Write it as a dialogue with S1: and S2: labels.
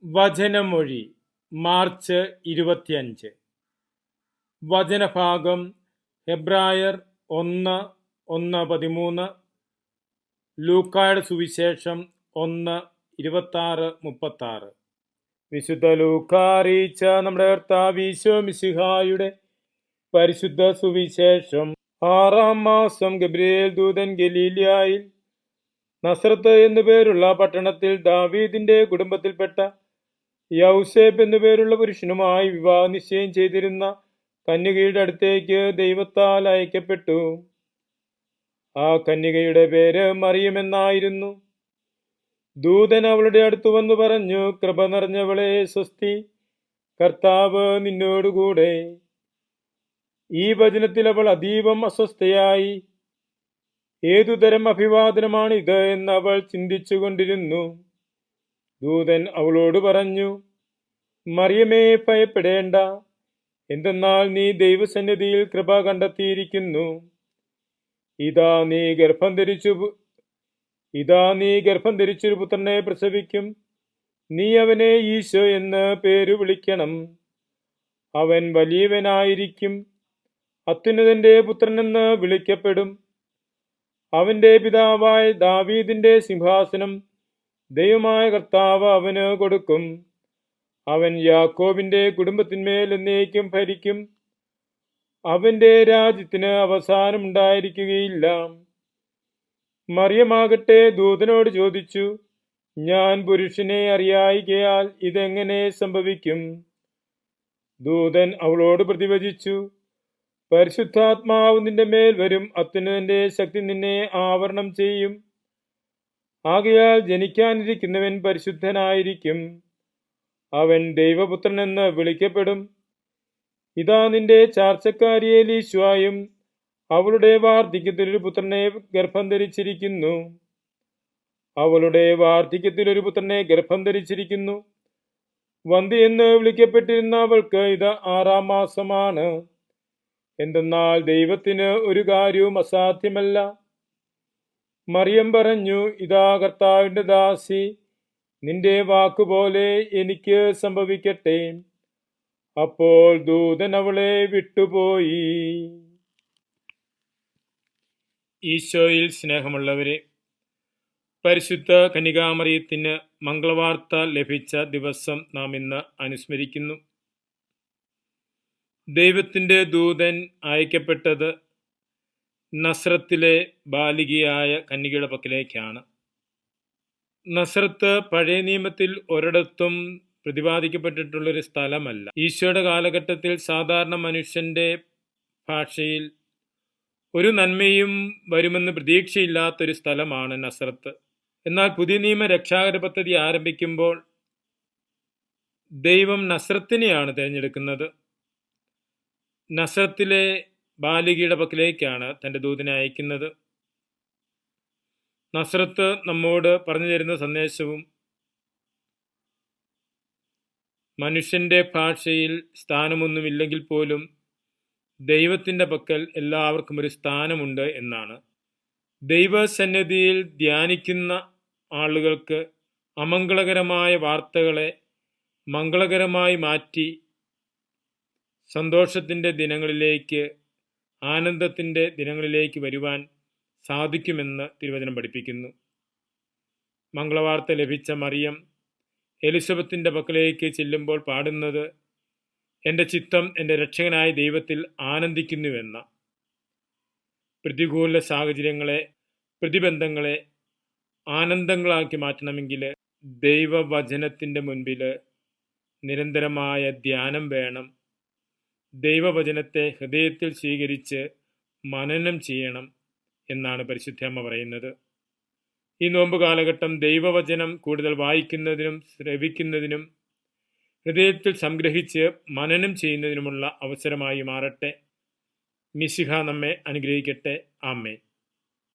S1: വചനമൊഴി March 25. വചനഭാഗം ഹെബ്രായർ 1:1-13, ലൂക്കായുടെ സുവിശേഷം 1:26-36. വിശുദ്ധ ലൂക്ക അറിയിച്ച നമ്മുടെ കർത്താവ് ഈശോ മിശിഹായുടെ പരിശുദ്ധ സുവിശേഷം. 6-ാം മാസം ഗബ്രിയേൽ ദൂതൻ ഗലീലയായിൽ നസ്രത്ത് എന്നുപേരുള്ള പട്ടണത്തിൽ ദാവീദിന്റെ കുടുംബത്തിൽപ്പെട്ട യൗസേപ്പ് എന്നുപേരുള്ള പുരുഷനുമായി വിവാഹ നിശ്ചയം ചെയ്തിരുന്ന കന്യകയുടെ അടുത്തേക്ക് ദൈവത്താൽ അയക്കപ്പെട്ടു. ആ കന്യകയുടെ പേര് മറിയം എന്നായിരുന്നു. ദൂതൻ അവളുടെ അടുത്തു വന്നു പറഞ്ഞു, കൃപ നിറഞ്ഞവളെ സ്വസ്തി, കർത്താവ് നിന്നോടുകൂടെ. ഈ വചനത്തിൽ അവൾ അതീവം അസ്വസ്ഥയായി. ഏതുതരം അഭിവാദനമാണിത് എന്ന് അവൾ ചിന്തിച്ചു കൊണ്ടിരുന്നു. ദൂതൻ അവളോട് പറഞ്ഞു, മറിയമേ, ഭയപ്പെടേണ്ട, എന്തെന്നാൽ നീ ദൈവസന്നിധിയിൽ കൃപ കണ്ടെത്തിയിരിക്കുന്നു. ഇതാ നീ ഗർഭം ധരിച്ചൊരു പുത്രനെ പ്രസവിക്കും. നീ അവനെ ഈശോ എന്ന് പേര് വിളിക്കണം. അവൻ വലിയവനായിരിക്കും, അത്യുന്നതന്റെ പുത്രനെന്ന് വിളിക്കപ്പെടും. അവന്റെ പിതാവായ ദാവീദിന്റെ സിംഹാസനം ദൈവമായ കർത്താവ് അവന് കൊടുക്കും. അവൻ യാക്കോബിന്റെ കുടുംബത്തിന്മേൽ എന്നേക്കും ഭരിക്കും. അവന്റെ രാജ്യത്തിന് അവസാനം ഉണ്ടായിരിക്കുകയില്ല. മറിയമാകട്ടെ ദൂതനോട് ചോദിച്ചു, ഞാൻ പുരുഷനെ അറിയായികയാൽ ഇതെങ്ങനെ സംഭവിക്കും? ദൂതൻ അവളോട് പ്രതിവചിച്ചു, പരിശുദ്ധാത്മാവ് നിന്റെ മേൽ വരും, അത്യുന്നതന്റെ ശക്തി നിന്നെ ആവരണം ചെയ്യും. ആകയാൽ ജനിക്കാനിരിക്കുന്നവൻ പരിശുദ്ധനായിരിക്കും. അവൻ ദൈവപുത്രനെന്ന് വിളിക്കപ്പെടും. ഇതാ നിന്റെ ചാർച്ചക്കാരി എലീശായും അവളുടെ വാർദ്ധക്യത്തിൽ ഒരു പുത്രനെ ഗർഭം ധരിച്ചിരിക്കുന്നു. വന്ധ്യ എന്ന് വിളിക്കപ്പെട്ടിരുന്ന അവൾക്ക് ഇത് 6-ാം മാസമാണ്. എന്തെന്നാൽ ദൈവത്തിന് ഒരു കാര്യവും അസാധ്യമല്ല. മറിയം പറഞ്ഞു, ഇതാ കർത്താവിന്റെ ദാസി, നിന്റെ വാക്കുപോലെ എനിക്ക് സംഭവിക്കട്ടെ. അപ്പോൾ ദൂതൻ അവളെ വിട്ടുപോയി. ഈശോയിൽ സ്നേഹമുള്ളവരെ, പരിശുദ്ധ കന്യകാമറിയത്തിന് മംഗളവാർത്ത ലഭിച്ച ദിവസം നാം ഇന്ന് അനുസ്മരിക്കുന്നു. ദൈവത്തിന്റെ ദൂതൻ അയക്കപ്പെട്ടത് നസ്രത്തിലെ ബാലികയായ കന്യകയുടെ പക്കലേക്കാണ്. നസ്രത്ത് പഴയ നിയമത്തിൽ ഒരിടത്തും പ്രതിപാദിക്കപ്പെട്ടിട്ടുള്ളൊരു സ്ഥലമല്ല. ഈശോയുടെ കാലഘട്ടത്തിൽ സാധാരണ മനുഷ്യന്റെ ഭാഷയിൽ ഒരു നന്മയും വരുമെന്ന് പ്രതീക്ഷയില്ലാത്തൊരു സ്ഥലമാണ് നസ്രത്ത്. എന്നാൽ പുതിയ നിയമ രക്ഷാകര പദ്ധതി ആരംഭിക്കുമ്പോൾ ദൈവം നസ്രത്തിനെയാണ് തിരഞ്ഞെടുക്കുന്നത്. നസ്രത്തിലെ ബാലികയുടെ പക്കലേക്കാണ് തൻ്റെ ദൂതനെ അയക്കുന്നത്. നസ്രത്ത് നമ്മോട് പറഞ്ഞു തരുന്ന സന്ദേശവും മനുഷ്യന്റെ ഭാഷയിൽ സ്ഥാനമൊന്നുമില്ലെങ്കിൽ പോലും ദൈവത്തിൻ്റെ പക്കൽ എല്ലാവർക്കും ഒരു സ്ഥാനമുണ്ട് എന്നാണ്. ദൈവസന്നിധിയിൽ ധ്യാനിക്കുന്ന ആളുകൾക്ക് അമംഗളകരമായ വാർത്തകളെ മംഗളകരമായി മാറ്റി സന്തോഷത്തിൻ്റെ ദിനങ്ങളിലേക്ക്, ആനന്ദത്തിൻ്റെ ദിനങ്ങളിലേക്ക് വരുവാൻ സാധിക്കുമെന്ന് തിരുവചനം പഠിപ്പിക്കുന്നു. മംഗളവാർത്ത ലഭിച്ച മറിയം എലിസബത്തിൻ്റെ പക്കലേക്ക് ചെല്ലുമ്പോൾ പാടുന്നത്, എൻ്റെ ചിത്തം എൻ്റെ രക്ഷകനായ ദൈവത്തിൽ ആനന്ദിക്കുന്നുവെന്ന. പ്രതികൂല സാഹചര്യങ്ങളെ, പ്രതിബന്ധങ്ങളെ ആനന്ദങ്ങളാക്കി മാറ്റണമെങ്കിൽ ദൈവവചനത്തിൻ്റെ മുൻപിൽ നിരന്തരമായ ധ്യാനം വേണം. ദൈവവചനത്തെ ഹൃദയത്തിൽ സ്വീകരിച്ച് മനനം ചെയ്യണം എന്നാണ് പരിശുദ്ധമ്മ പറയുന്നത്. ഈ നോമ്പ് കാലഘട്ടം ദൈവവചനം കൂടുതൽ വായിക്കുന്നതിനും ശ്രവിക്കുന്നതിനും ഹൃദയത്തിൽ സംഗ്രഹിച്ച് മനനം ചെയ്യുന്നതിനുമുള്ള അവസരമായി മാറട്ടെ. മിശിഹ നമ്മെ അനുഗ്രഹിക്കട്ടെ. ആമേൻ.